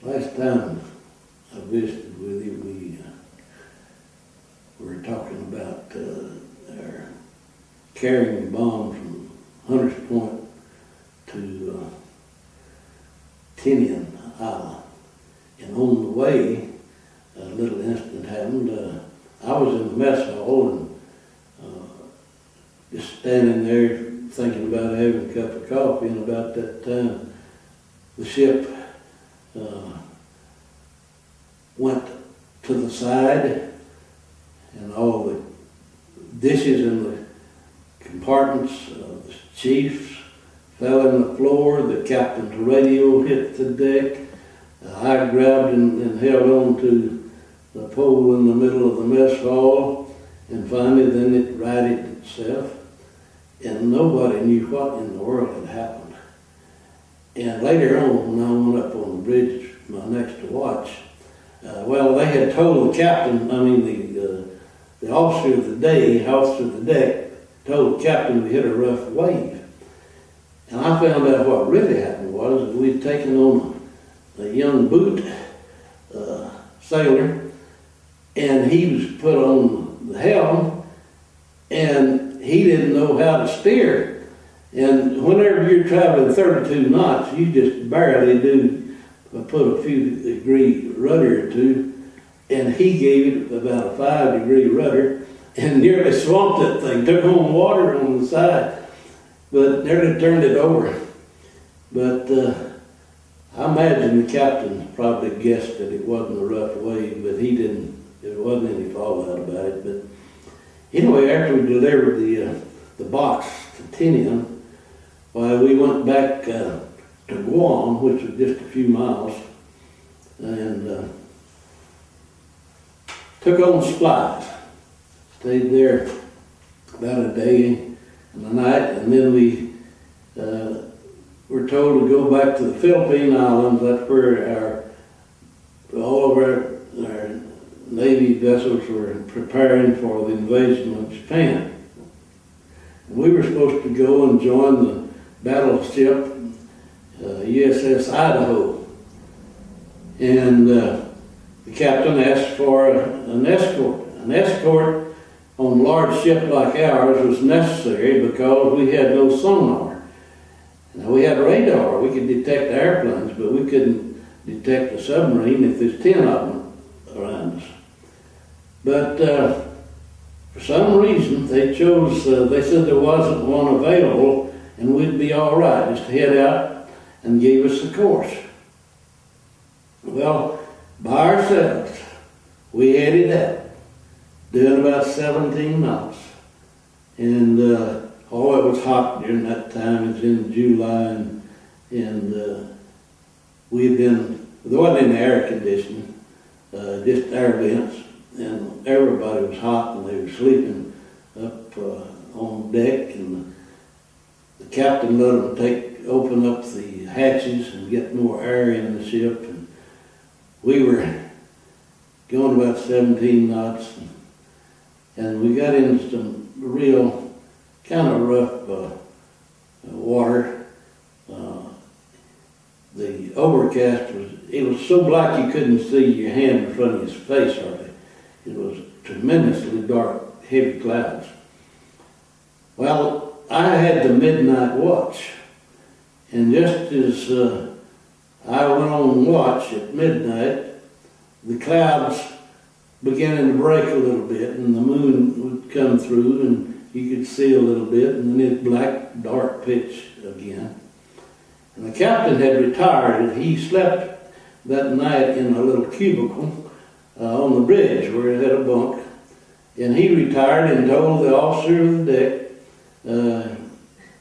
Last time I visited with you, we were talking about our carrying bombs from Hunters Point to Tinian Island. And on the way, a little incident happened. I was in the mess hall and just standing there thinking about having a cup of coffee, and about that time the ship went to the side, and all the dishes in the compartments, the chiefs fell on the floor, the captain's radio hit the deck. I grabbed and held on to the pole in the middle of the mess hall, and finally then it righted itself, and nobody knew what in the world had happened. And later on, when I went up on the bridge, my next to watch, they had told the captain, the officer of the day, officer of the deck, told the captain we hit a rough wave. And I found out what really happened was that we'd taken on a young boot sailor, and he was put on the helm, and he didn't know how to steer. And whenever you're traveling 32 knots, you just barely do put a few degree rudder or two, and he gave it about a 5-degree rudder and nearly swamped that thing, took on water on the side, but nearly turned it over. But I imagine the captain probably guessed that it wasn't a rough wave, but he didn't. There wasn't any fallout about it. But anyway, after we delivered the box to Tinian, we went back to Guam, which was just a few miles, and took on supplies. Stayed there about a day and a night, and then we were told to go back to the Philippine Islands. That's where all of our Navy vessels were preparing for the invasion of Japan. And we were supposed to go and join the battleship USS Idaho. And the captain asked for an escort. An escort on a large ship like ours was necessary because we had no sonar. Now, we had radar, we could detect airplanes, but we couldn't detect a submarine if there's 10 of them around us. But for some reason, they said there wasn't one available, and we'd be all right, just head out and gave us the course. Well, by ourselves, we headed out, doing about 17 knots. And it was hot during that time. It was in July, and we had been, there wasn't any air conditioning, just air vents, and everybody was hot, and they were sleeping up on deck, and the captain let them open up the hatches and get more air in the ship, and we were going about 17 knots, and we got into some real kind of rough water. The overcast was so black you couldn't see your hand in front of your face hardly. It was tremendously dark, heavy clouds. Well, I had the midnight watch, and just as I went on watch at midnight, the clouds beginning to break a little bit, and the moon would come through, and you could see a little bit, and then it's black, dark pitch again. And the captain had retired, and he slept that night in a little cubicle on the bridge where it had a bunk. And he retired and told the officer of the deck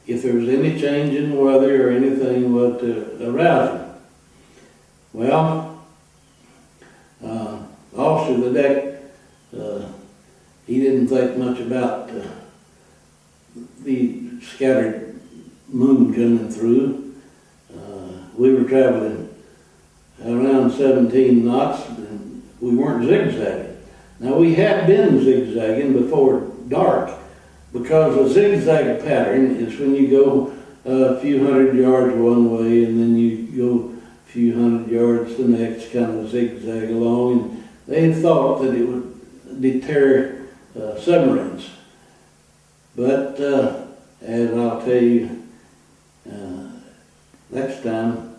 if there was any change in weather or anything, what to arouse him. Well, the officer of the deck, he didn't think much about the scattered moon coming through. We were traveling around 17 knots, and we weren't zigzagging. Now, we had been zigzagging before dark, because a zigzag pattern is when you go a few hundred yards one way, and then you go few hundred yards the next, kind of zigzag along, and they thought that it would deter submarines. But as I'll tell you next time,